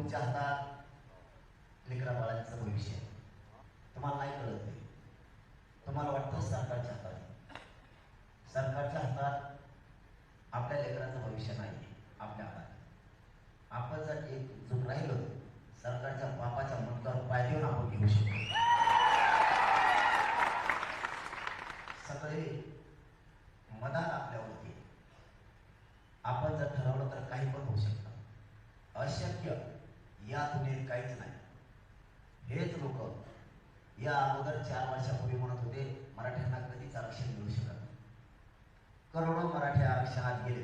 तुमच्या हातात लेकरा बाळांचं भविष्य आहे. तुम्हाला नाही कळत नाही. तुम्हाला वाटतं सरकारच्या हातात आहे. सरकारच्या हातात आपल्या लेकराचं भविष्य नाही, आपल्या हातात. आपण जर एकजूट राहिलो सरकारच्या बापाच्या मुद्द्यावर पाय देऊन आपण घेऊ शकतो. सगळे मदान आपल्यावरती. आपण जर ठरवलं तर काही पण होऊ शकतं. अशक्य या दुनियेत काहीच नाही. हेच लोक या अगोदर 4 वर्षापूर्वी म्हणत होते मराठ्यांना कधीच आरक्षण मिळू शकत नाही. करोडो मराठी आरक्षणात गेले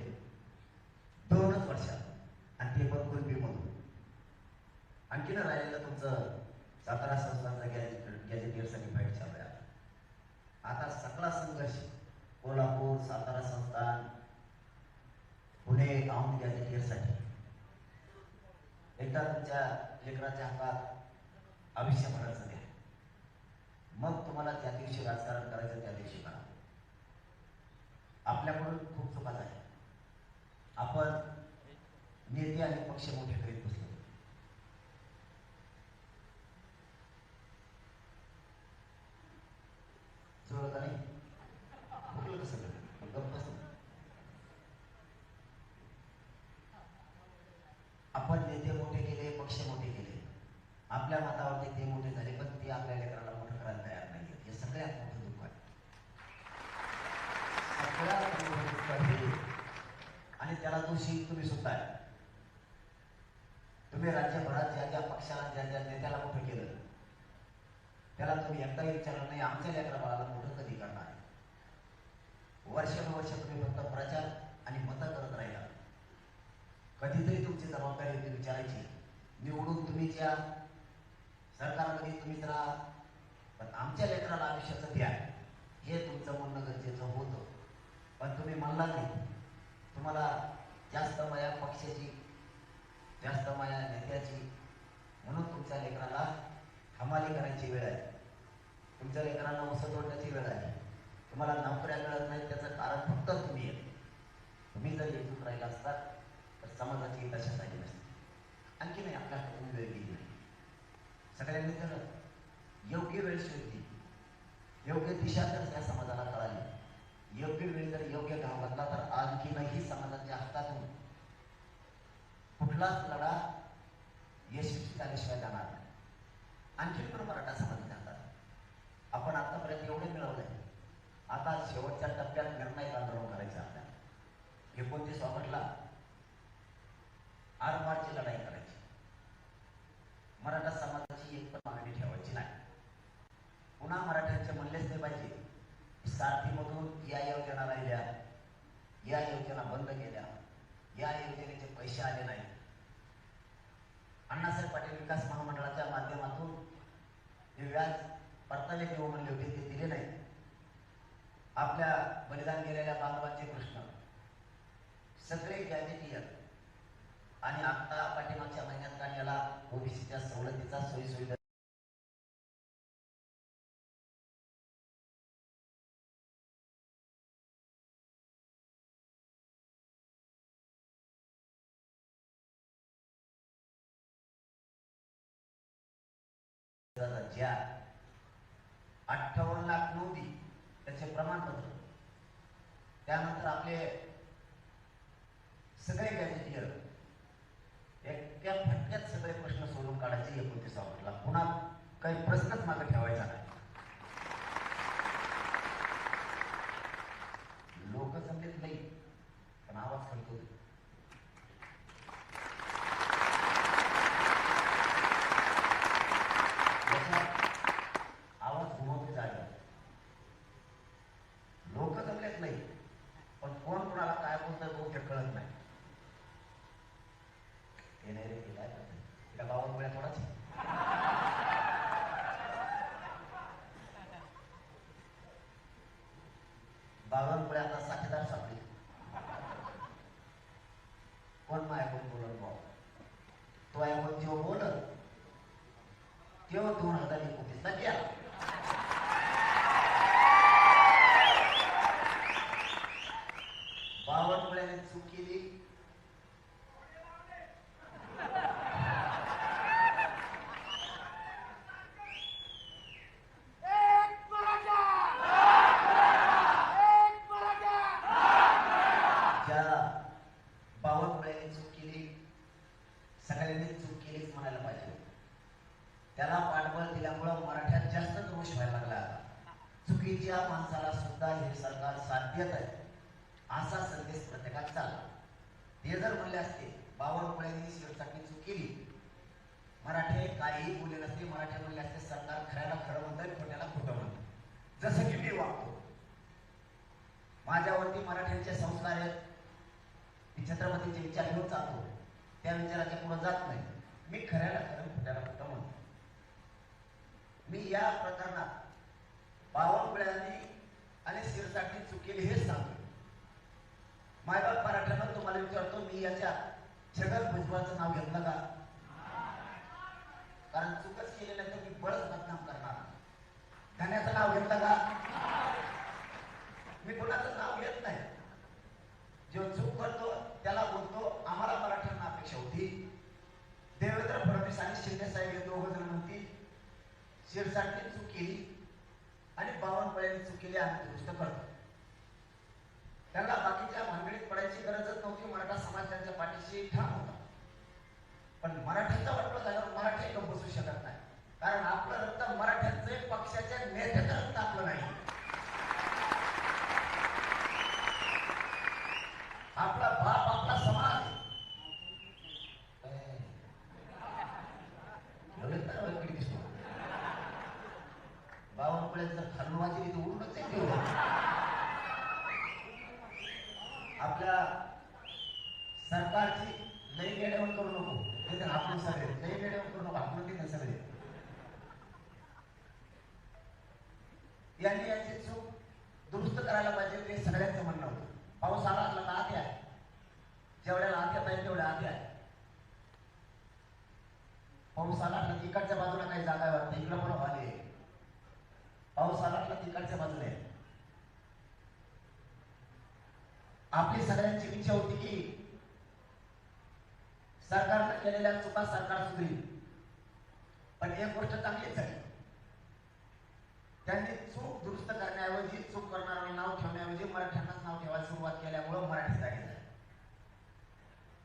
2च वर्षात, आणि ते पण कुणबीमधून. आणखीन राहिलेलं तुमचं सातारा संस्थानचा गॅजेटियर सर्टिफाईड चालू आहे. आता सगळा संघर्ष कोल्हापूर, सातारा संस्थान, पुणे औंध गॅजेटियरसाठी. एकदा तुमच्या लेकराच्या हातात आयुष्यभराचं द्या, मग तुम्हाला त्या दिवशी राजकारण करायचं त्या दिवशी करा. आपल्याकडून खूप चुका झाल्या. आपण नेते आणि पक्ष मोठे करीत बसलो. जुळलं का नाही? कुठलं कसं गप्प बसून आपण नेते मोठे केले, पक्ष मोठे केले, आपल्या मतावरती ते मोठे झाले, पण ते आपल्या लेकराला मोठं करायला तयार नाही. हे सगळ्यात मोठं दुःख आहे. सगळ्यात मोठं दुःख आहे. आणि त्याला दोषी तुम्ही सुद्धा आहे. तुम्ही राज्यभरात ज्या ज्या पक्षाला, ज्या ज्या नेत्याला मोठं केलं, त्याला तुम्ही एकदाही विचारलं नाही आमच्या लेकरा बाळाला मोठं कधी करणार आहे. वर्षानुवर्ष तुम्ही फक्त प्रचार आणि मतं करत राहिला. कधीतरी तुमची जबाबदारी होती विचारायची, निवडून तुम्ही ज्या सरकारमध्ये तुम्हीच राहा, पण आमच्या लेकराला आयुष्याचं द्या, हे तुमचं म्हणणं गरजेचं होतं. पण तुम्ही म्हणला नाही. तुम्हाला जास्त माया पक्षाची, जास्त माया नेत्याची, म्हणून तुमच्या लेकराला हमाली करायची वेळ आहे. तुमच्या लेकरांना उसळ तोडण्याची वेळ आहे. तुम्हाला नोकऱ्या मिळत नाही, त्याचं कारण फक्त तुम्ही आहे. तुम्ही जर एकजूट राहिला असतात तर समाजाची हित अशा झाली नसते. आणखी नाही, आपल्या हातून वेळ गेली नाही. सगळ्यांनी जर योग्य वेळ शोधली, योग्य दिशा जर त्या समाजाला कळाली, योग्य वेळी जर योग्य घाव घातला, तर आणखीनही समाजाच्या हातातून कुठलाच लढा यशस्वी झाल्याशिवाय जाणार नाही. आणखी पण मराठा समाजाच्या हातात. आपण आतापर्यंत एवढे मिळवलंय. आता शेवटच्या टप्प्यात निर्णायक आंदोलन करायचं आपल्याला. 29 ऑगस्टला आरपारची लढाई करायची. मराठा समाजाची एक पण मागणी ठेवायची नाही. पुन्हा मराठ्यांचे म्हणलेच नाही पाहिजे सारथीमधून या योजना राहिल्या, या योजना बंद केल्या, या योजनेचे पैसे आले नाही. अण्णासाहेब पाटील विकास महामंडळाच्या माध्यमातून जे व्याज परतावे देऊ म्हणले होते ते दिले नाही. आपल्या बलिदान केलेल्या बांधवांचे प्रश्न सगळे गॅजेटियर आणि आता पाठीमागच्या महिन्यात काढलेला ओबीसीच्या सवलतीचा सोयीसुविधा ज्या 58 लाख नोंदी, त्याचे प्रमाणपत्र, त्यानंतर आपले सगळे गॅजेटियर एका फटक्यात सगळे प्रश्न सोडून काढायचे 29 ऑगस्टला. पुन्हा काही प्रश्नच मागे ठेवायचा नाही. लोक जमलेत नाही, पण आवाज खडतो. आवाज घुमवते जागा. लोक जमलेत नाही, पण कोण कोणाला काय बोलतोय बहुतेक कळत नाही. हे नाही रे, काय करते तिला गावात गोळ्या थोडाच. बावनकुळे आता साथीदार सापडले. कोण माझ्याकडून बोलत भाऊ, तो ऐकून जेव्हा बोलत तेव्हा 2029ला गेला. बावनकुळ्याने चूक केली, सगळ्यांनी चूक केलीच म्हणायला पाहिजे. त्याला पाठबळ दिल्यामुळं मराठ्यात जास्त दोष व्हायला लागला. आता चुकीच्या माणसाला सुद्धा हे सरकार साथ देत आहे असा संदेश प्रत्येकात चालला. ते जर म्हणले असते बावनकुळेंनी शिरसाठी चूक केली, मराठे काहीही बोलले नसते. मराठे म्हणले असते सरकार खऱ्याला खरं म्हणतंय, खोट्याला खोटं म्हणतंय. जसं की मी वागतो, माझ्यावरती मराठ्यांचे संस्कार आहेत, मी छत्रपतीचे विचार घेऊन चालतो, त्या विचाराच्या पुढे जात नाही. मी खऱ्याला खरं खोट्याला खोटं म्हणतो. मी या प्रकरणात बावनकुळ्यांनी आणि शिरसाटी चूक केली हेच सांगतो. मायबाप मराठ्यांना तुम्हाला विचारतो, मी याच्या छगन भुजबळाचं नाव घेतलं का? कारण चूकच केली नाही तर मी बळच बदनाम करणार. धन्याचं नाव घेतलं का? मी कोणाचं नाव घेत नाही. जो चूक करतो त्याला बोलतो. आम्हाला मराठ्यांना अपेक्षा होती देवेंद्र फडणवीस आणि शिंदे साहेब हे दोघं जण म्हणतील शिरसाटने चूक केली आणि बावनकुळेंनी चूक केली, आम्ही दुरुस्त करतो. त्यांना बाकीच्या भानगडीत पडायची गरजच नव्हती. मराठा समाज त्यांच्या पाठीशी ठाम होता. पण मराठ्याचा वाटलं झाल्यावर मराठी गप्प बसू शकत नाही. कारण आपलं रक्त मराठ्यांचे पक्षाच्या नेत्याचं रक्त आपलं नाही. आपला बाप आपला समाज बावनकुळे जर खालून वाजली तर उडूनच येते. आपल्या सरकारची लई गेड्यावर करू नको. आपण सगळे लई गेड्यावर करू नको. आपण तिथे सगळे यांनी याची चूक दुरुस्त करायला पाहिजे. ते सगळ्यांचं म्हणणं होतं. पाऊस आला असला आत आहे, जेवढ्याला आत येता येईल तेवढ्या आत आहे. पाऊस आला असला तिकडच्या बाजूला काही जागा वाटते, इकडं पण वाले. पाऊस आला असला तिकडच्या बाजूला आहे. आपली सगळ्यांची इच्छा होती की सरकारने केलेल्या चुका सरकार सुधरेल. पण एक गोष्ट चांगलीच झाली, त्यांनी चूक दुरुस्त करण्याऐवजी चूक करणाऱ्याला नाव ठेवण्याऐवजी मराठ्यांनाच नाव ठेवायला सुरुवात केल्यामुळे मराठी जागी झाली.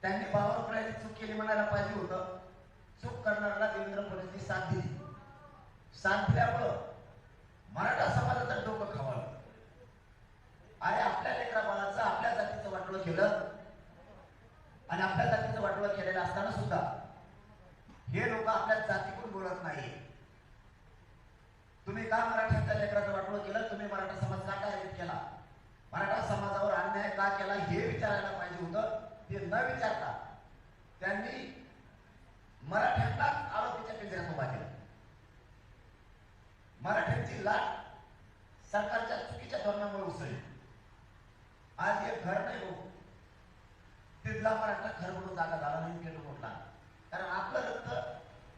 त्यांनी बावनकुळेंनी चूक केली म्हणायला पाहिजे होतं. चूक करणाऱ्याला देवेंद्र फडणवीस साथ दिली. साथ दिल्यामुळं मराठा समाजाचं डोकं खवळलं. अरे आपल्या लेकरा बाळाचं आपल्या जातीचं वाटोळं केलं आणि आपल्या जातीचं वाटोळं केलेलं असताना सुद्धा हे लोक आपल्या जातीकडून बोलत नाही. तुम्ही का मराठ्यांच्या लेकराचं वाटोळं केलं? तुम्ही मराठा समाज का टार्गेट केला? मराठा समाजावर अन्याय का केला हे विचारायला पाहिजे होतं. ते न विचारता त्यांनी मराठ्यांना आरोपीच्या पिंजऱ्यात उभा केला. मराठ्यांची लाट सरकारच्या चुकीच्या धोरणामुळे उसळली. आज एक घर नाही हो, तिथला मराठा घर म्हणून जागा झाला नाही, पेटून उठला. कारण आपलं रक्त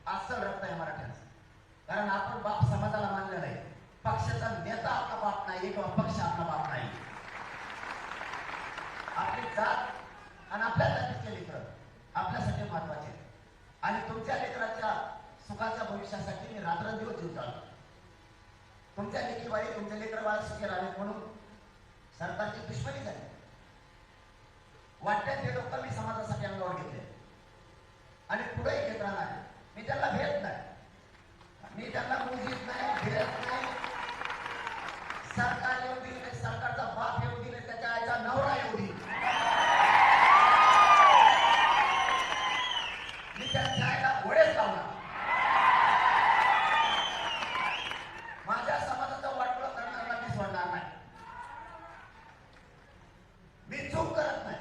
अस्सल रक्त आहे मराठ्यांचं. कारण आपण बाप समाजाला मानलेला आहे. पक्षाचा नेता आपला बाप नाही किंवा पक्ष आपला बाप नाही. आपली जात आणि आपल्या जातीचे लेकर आपल्यासाठी महत्वाचे. आणि तुमच्या लेकराच्या सुखाच्या भविष्यासाठी मी रात्रंदिवस जीव चालतो. तुमच्या लेखी बाई तुमच्या लेकर बाळ सुखी राहावेत म्हणून सरकारची दुश्मनी झाली. वाटत्यात हे लोक मी समाजासाठी अंगावर घेतले आणि पुढेही घेत राहणार. मी त्यांना भेट नाही, मी त्यांना मुजीत नाही, भेट नाही. सरकार येऊ दिली नाही, सरकारचा बाप येऊ दिले, त्याच्या आईचा नवरा येऊ दिली, मी त्यांच्या आईला घोडेच लावणार. माझ्या समाजाचं वाटोळं करणाऱ्याला मी सोडणार नाही. मी चूक करत नाही.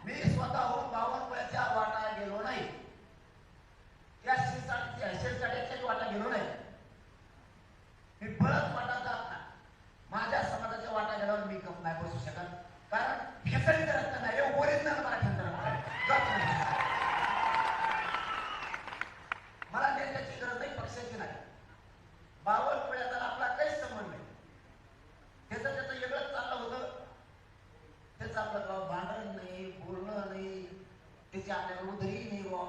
मी स्वतःहून बावनकुळ्याच्या वाटा गेलो नाही, त्या शिरसाट्याच्या वाटा गेलो नाही. मी परत वाटा जात नाही. माझ्या समाजाच्या वाटा गेल्यावर मी गप नाही बसू शकत. कारण फेसळीचं रक्त नाही, हे ओरिजिनल मराठ्यांचं रक्त आहे. मला नेत्याची गरज नाही, पक्षाची नाही. बावनकुळ्याचा आपला काहीच संबंध नाही. त्याचं वेगळंच चाललं होतं. त्याचं आपलं भांडण नाही, बोलणं नाही, त्याची आपल्याला उधरी नाही बा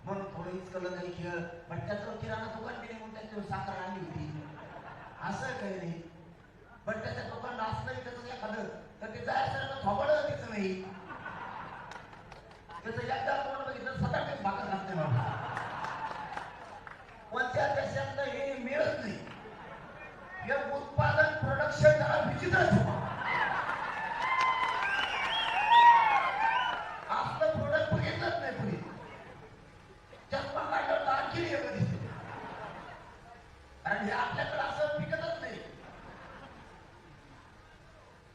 म्हणून थोडं इचकलं नाही खेळ. पण त्याचं किराणा दुकान केली म्हणून त्याची साखर आणली होती असं काही नाही. पण त्याच्या दुकान असलं त्याचं एखादं तर ते जायचं थोबड तिचं नाही. त्याचं एकदा तोंड बघितलं 7-8 भाकर लागते मला. कोणत्या देशातलं हे मिळत नाही. हे उत्पादन प्रोडक्शन जरा विचित्रच आपलं प्रोडक्ट बघितलंच नाही पुढे. चष्मा काढल्यावर तर आणखी वेगळं दिसते. कारण हे आपल्याकडे असं पिकतच नाही.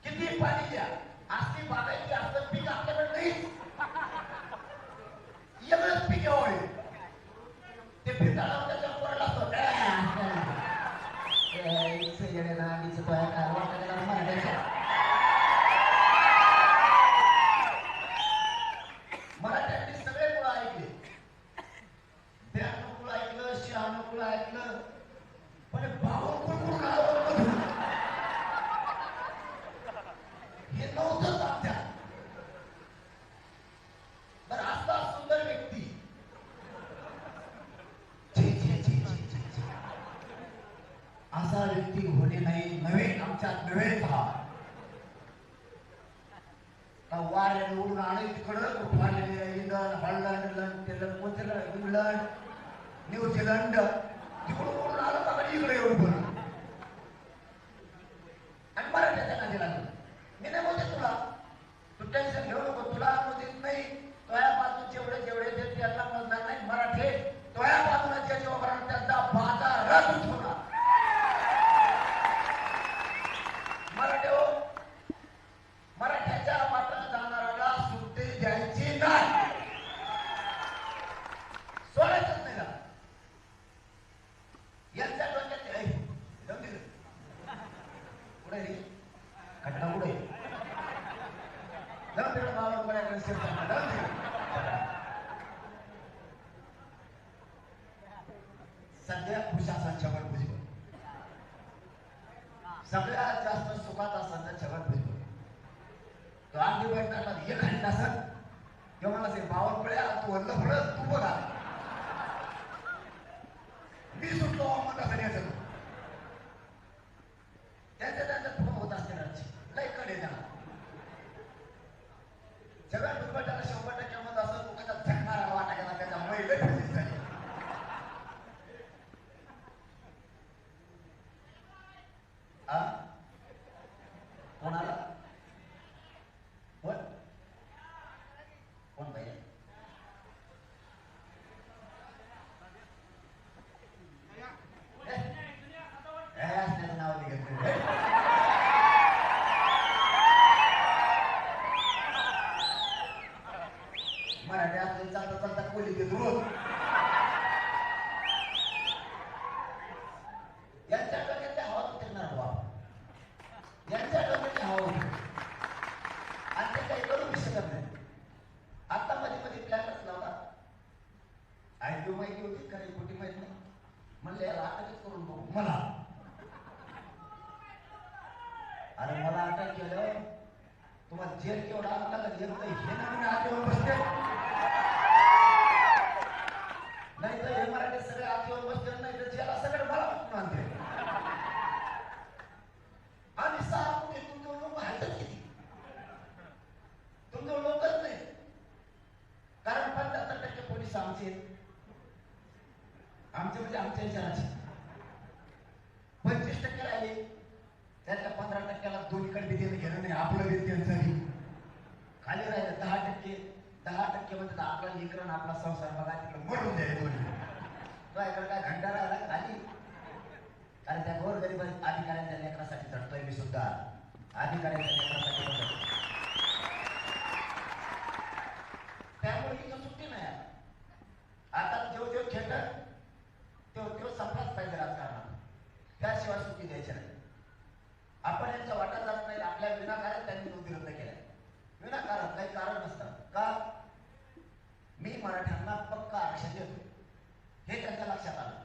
किती पाणी द्या असली बागायची असं पीक आपल्याकडे नाही. एवढंच पीक होय ते फिरताना त्याच्या पडला असतो मराठ्यांनी सगळे कुळ ऐकले. ब्याण्णव कुळ ऐकलं, 96 कुळ ऐकलं, पण 52 कुळ गावावर हे नव्हतंच आमच्या. बरं असा सुंदर व्यक्ती असा व्यक्ती होणे नाही नव्हे आमच्यात नव्हे पहा. वाऱ्याने उडून आले तिकडं उठवालेले इंग्लंड, हॉलंड, इंग्लंड, न्यूझीलंड तिकडून उडून आलं का इकडे येऊन बरं. आणि मराठ्याच्या नादी लागलं. मी नाही बोलते तुला, तू टेन्शन घेऊ नको, तुला देत नाही. तोया बाजू जेवढे देत त्याला म्हणणार नाही. मराठे तोया बाजूला ज्याच्या उभारणार त्यांचा बाजारात उठवणार. मराठ्याच्या वाटत जाणाऱ्याला सुट्टी द्यायची नाही, सोडायचंच नाही ना. यांच्या डोक्यात पुढे रे घटना पुढे जाऊन तिकडे मावळकडे सध्या प्रशासन छगन भुजबळ सगळ्यात जास्त सुखात असताना छगन भुजबळ. तो आधी बैठका एक घंटा सर तेव्हा मला ते बावन पळ्या तू वरलं पडत तू बघा मी सुटलो म्हणता सगळ्याचं त्यांच्या फोन होत असते राज्य लय कडे ना सगळ्या भुजबळ त्याला 100% मत असं तू त्याचा झकणारा वाटा गेला त्याच्या महिला झाली. कोणाला कोण कोण भैया असण्याचं नाव निघत मराठी असले चालता चालता कोली देतो रोज. यांच्या डोक्यात हवा उतरणार बाप, यांच्या डोक्यात हवा उतरणार आणि ते काही करू शकत नाही. आता मध्ये प्लॅनच लावला. आयडिओ माहिती होती काही खोटी माहिती नाही. म्हणले याला अटकच करून बघू. मला अरे मला अटक केलं तुम्हाला जेल केवढा आला का जेल नाही हे नवीन आठवण बसते नाही तर हे मराठी सगळे आठवण बसते नाही तर जेला सगळे मला बसून आणते. आणि 6 कोटी तुमचं लोक आहेतच किती तुमचं लोकच नाही. कारण 75% पोलीस आमचे म्हणजे आमच्या विचाराचे. 25% राहिले त्यातल्या 15%ला दोन्हीकडे देणं घेणं नाही. आपलं त्यांचं खाली राहिलं 10% म्हणजे आपला लेकरण आपला संसार बघा तिकडे मरून द्यायला दोन्ही. तुझ्याकडे काय घंटा राहिला खाली. कारण त्या गोरगरीब अधिकाऱ्यांच्या लेकरासाठी झटतोय मी सुद्धा. अधिकाऱ्यांच्या लेकरासाठी त्यामुळे इथं सुट्टी नाही. आता जेव खेळत तेव्हा संपलाच पाहिजे राजकारणात. त्याशिवाय सुट्टी द्यायची नाही. आपण यांच्या वाटा जात नाही. आपल्या विनाकारण त्यांनी नोंदी रद्द केल्या. विनाकारण काही कारण नसतं का. मी मराठ्यांना पक्का आरक्षण देतो हे त्यांच्या लक्षात आलं.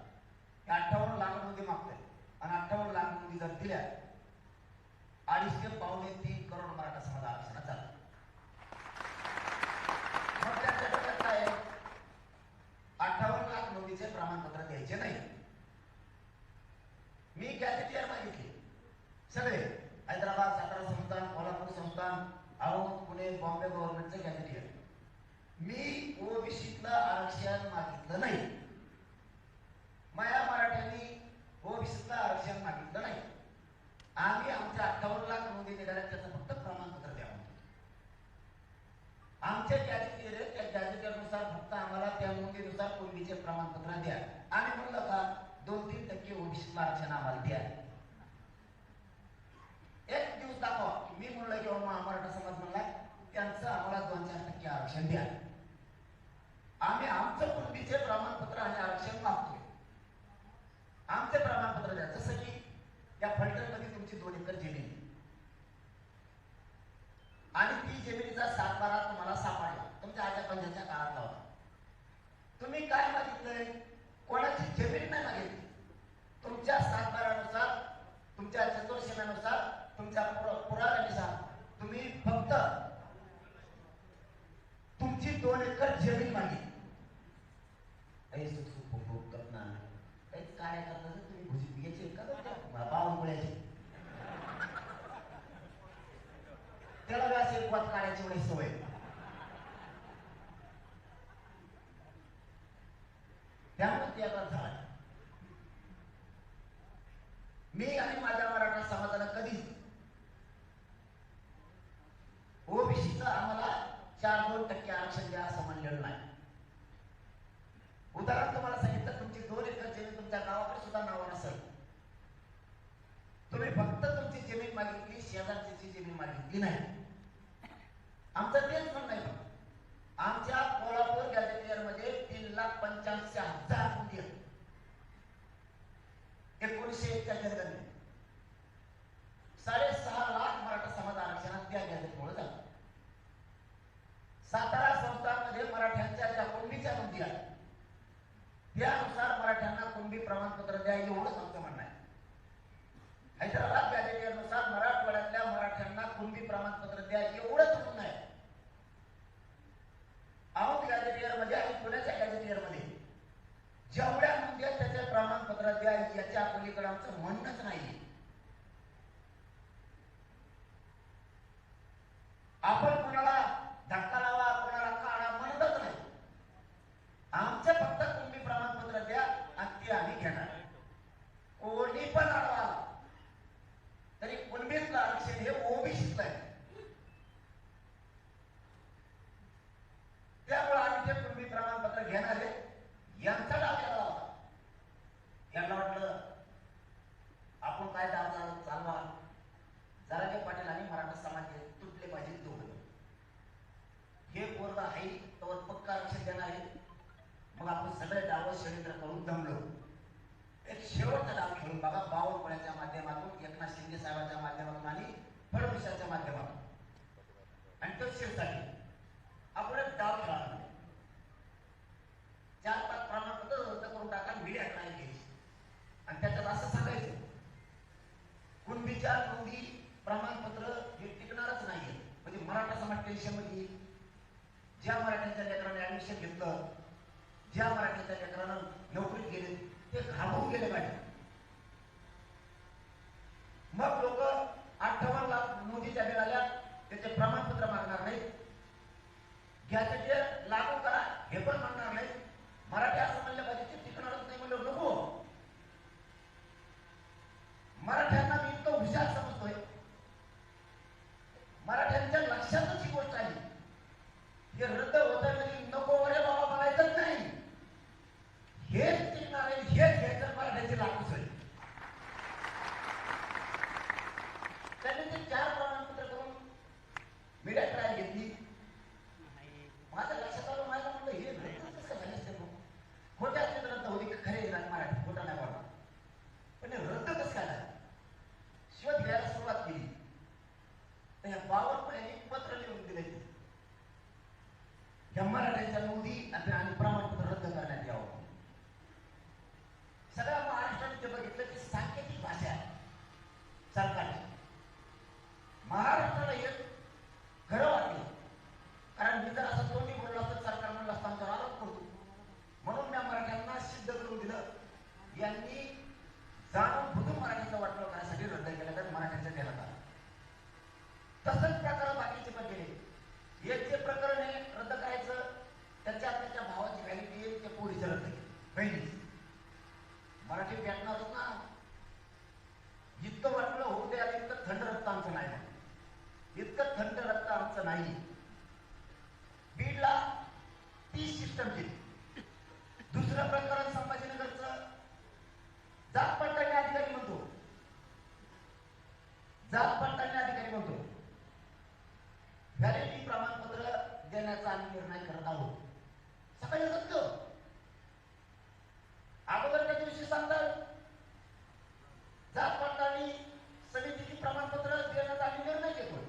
58 लाख नोंदी मागतोय आणि 58 लाख नोंदी जर दिल्या 2.5 ते 2.3 करोड मराठा समाज आरक्षणात चालला. मग त्यांच्या डोक्यात काय 58 लाख नोंदीचे प्रमाणपत्र द्यायचे नाही. मी गॅझेटियर मागितले सगळे हैदराबाद, सातारा संस्थान, कोल्हापूर संस्थान, औरंगाबाद, पुणे, बॉम्बे गव्हर्नमेंटचे गॅझेटियर. मी ओबीसीतलं आरक्षण मागितलं नाही. माया मराठ्यांनी ओबीसीतलं आरक्षण मागितलं नाही. आम्ही आमच्या 58 लाख नोंदी निघाल्या त्याचं फक्त प्रमाणपत्र द्या. आमच्या गॅजेटियर त्या गॅजेटियरनुसार फक्त आम्हाला त्या नोंदीनुसार ओबीसीचे प्रमाणपत्र द्या. आम्ही म्हणलं का 2-3% ओबीसीतलं आरक्षण आम्हाला द्या. एक दिवस दाखवा. मी म्हणलं की मराठा समाज म्हणला त्यांचं आम्हाला 2-4% आरक्षण द्या. आम्ही आमचं कुणबीचे प्रमाणपत्र आणि आरक्षण मागतोय. आमचे प्रमाणपत्र द्या. जसं की या फलटणमध्ये तुमची 2 एकर जमीन आणि ती जमिनीचा 7-12 तुम्हाला सापडला, तुमच्या आजा पंजाच्या काळातला होता. तुम्ही काय मागितलंय? कोणाची जमीन नाही मागितली. तुमच्या 7-12 नुसार, तुमच्या चतुर्सीमेनुसार, तुमच्या पुराव्यानुसार तुम्ही फक्त तुमची 2 एकर जमीन मागितली. काय करता तुम्ही घुशी घ्यायचे का बावनकुळ्याचे? त्याला व्यास एक वाद काढायची एवढी सवय. त्यामुळे ते आता झाला. मी आणि माझ्या मराठा समाजाला कधीच ओबीसीचं आम्हाला 4-2% आरक्षण द्या असं म्हणलेलं नाही. उदाहरण तुम्हाला सांगितलं, तुमची 2 एकर जमीन तुमच्या गावाकडे सुद्धा नावावर असेल, तुम्ही फक्त तुमची जमीन मागितली, शेजारची जमीन मागितली नाही. आमचं तेच म्हणणं आहे. आमच्या कोल्हापूर गॅजेटियर मध्ये 3,85,000 नोंदी आहेत. 1901च्या जनगणनेत 6.5 लाख मराठा समाज आरक्षणात त्या गॅजेटमुळे झाला. सातारा संस्थांमध्ये मराठ्यांच्या ज्या कुणबीच्या नोंदी आहेत त्यानुसार मराठ्यांना कुणबी प्रमाणपत्र द्या, एवढंच आमचं म्हणणं आहे. हैदराबाद गॅजेटियरनुसार मराठवाड्यातल्या मराठ्यांना कुणबी प्रमाणपत्र द्या, एवढंच म्हणणं आहे. औंध गॅजेटियर मध्ये आणि पुण्याच्या गॅजेटियर मध्ये जेवढ्या नोंदी आहेत त्याचे प्रमाणपत्र द्या, याच्या पलीकडे आमचं म्हणणंच नाही. आपण कोणाला धक्का लावा, कोणाला काढा म्हणतच नाही. आमचं फक्त कुणबी प्रमाणपत्र द्या आणि ते आम्ही घेणार. कोणी पण अडवा तरी कुणबीतलं आरक्षण हे ओबीसीतलं आहे. त्यामुळे आम्ही ते कुणबी प्रमाणपत्र घेणार आहे. यांचा डाव केला होता. यांना वाटलं आपण काय डाव चालवा, जरांगे पाटील आणि मराठा समाज तुटले पाहिजे दोघं. हे पोरग आहे तर पक्का आरक्षण देणार आहे. मग आपण सगळे डाव षडयंत्र करून दमलो. एक शेवटचा डाव खेळून बघा, बावनकुळ्याच्या माध्यमातून, एकनाथ शिंदे साहेबांच्या माध्यमातून आणि फडणवीसांच्या माध्यमातून आणि तहसीलसाठी आपण एक डाव खेळला. 4-5 प्रमाणपत्र रद्द करून टाका, मीडिया ट्रायल घ्यायची आणि त्याच्यात असं सांगायचं कुणबीच्या नोंदी प्रमाणपत्र हे टिकणारच नाहीये. म्हणजे मराठा समाज टेन्शन मध्ये, ज्या मराठ्यांच्या लेकरांनी ऍडमिशन घेतलं, ज्या मराठ्यांच्या लेकरांना नोकरीत गेले ते घालवून गेले पाहिजे. मग लोक 58 लाख नोंदीच्या मिळाल्या त्याचे प्रमाणपत्र मागणार नाही. गॅजेटियर लागू करा हे पण म्हणणार नाही. मराठी असं म्हणलं पाहिजे ते टिकणारच नाही म्हणलं नको. मराठ्यांना मी इतकं हुशार समजतोय, मराठ्यांच्या लक्षातच ही गोष्ट आली हे रद्द होत म्हणजे नको रे बाबा म्हणायचंच नाही. हेच टिकणार आहे, हेच घ्यायचं मराठ्याची लागूच आहे. त्यांनी ते 4 प्रमाणपत्र करून मीडिया ट्रायल घेतली. माझ्या लक्षात आलं, माझ्या म्हणलं हे कसं झालं असते खोट्या असते रद्द होती, खरे मराठी खोटा नाही बोलला. पण हे रद्द कसं काय झालं शोध घ्यायला सुरुवात केली. तर ह्या बावनकुळ्यांनी पत्र लिहून दिले या मराठ्यांच्या नोंदी आणि प्रमाणपत्र रद्द करण्यात यावं. सगळ्या महाराष्ट्राने ते बघितलं की सांकेतिक भाषा आहे सरकारची. महाराष्ट्राला एक खरं वाटलं, कारण मी जर असं तोंडी बोललो तर सरकार म्हणलं असतं आमच्यावर आरोप करतो. म्हणून मी मराठ्यांना सिद्ध करून दिलं. यांनी जाणून बुजून मराठीचं वाटलं करण्यासाठी रद्द केलं तर मराठ्यांचं देण्यात आलं. तसंच प्रकरण बाकीचे पण गेले. एक जे प्रकरण आहे रद्द करायचं सिस्टम केली. दुसरं प्रकरण संभाजीनगरचं, जात पडताळणी अधिकारी म्हणतो, जात पडताळणी अधिकारी म्हणतो व्हॅलिडिटी प्रमाणपत्र देण्याचा आम्ही निर्णय करत आहोत. सकाळी रद्द, अगोदरच्या दिवशी सांगतात जात पडताळणी समितीची प्रमाणपत्र देण्याचा आम्ही निर्णय घेतो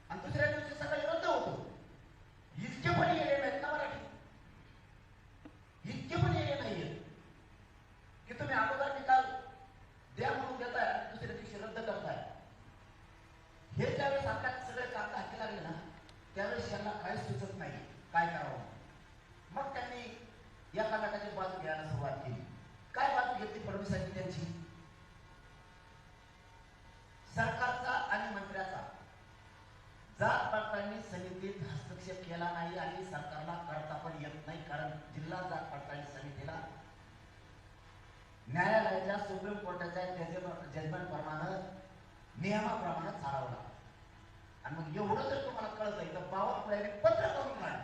आणि दुसऱ्या दिवशी सकाळी रद्द होतो. इतके पण येणे नाहीत ना मराठी, इतके पण येणे नाहीये की तुम्ही अगोदर निकाल द्या म्हणून देताय, दुसऱ्या दिवशी रद्द करताय. हे ज्यावेळेस आपल्या सगळे कागद हाती लागले ना, त्यावेळेस यांना काही सुचत नाही काय करावं. मग त्यांनी एका गटाची बाजू घ्यायला सुरुवात केली. काय बाजू घेतली फडणवीसांनी त्यांची? सरकारचा आणि मंत्र्याचा जात पडताळणी समितीत हस्तक्षेप केला नाही आणि सरकारला करता पण येत नाही, कारण जिल्हा जात पडताळणी समितीला न्यायालयाच्या सुप्रीम कोर्टाच्या जजमेंट प्रमाणे नियमाप्रमाणे चालवला. आणि मग एवढं जर तुम्हाला कळत आहे तर बावनकुळ्याने पत्र करून काढ,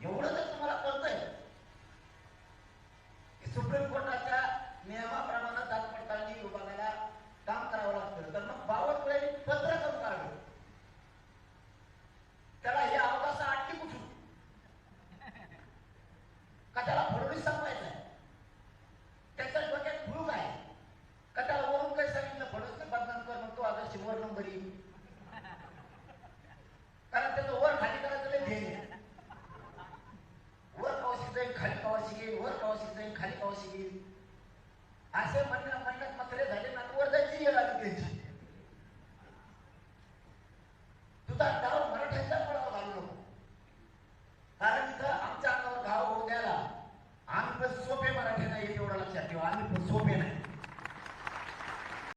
एवढं जर तुम्हाला कळतंय की सुप्रीम कोर्टाच्या नियमाप्रमाणे जात पडताळणी विभागाला काम करावं लागतं, तर मग बावनकुळ्याने पत्र करून काढलं. त्याला हे अवकाश आटली कुठून? का त्याला फडणवीस संपायचं आहे? त्याच्या डोक्यात भूक आहे का? त्याला वरून काही सांगितलं फडणवीस बदनाम कर, मग तो आदर्श वर नंबर येईल, कारण त्याचं वर खाली करायचं लय ध्येय आहे. वर कवाशी जाईल, खाली कवाशी घेईल, वर कवाशी जाईल, खाली कवाशी घेईल, असे म्हणण्या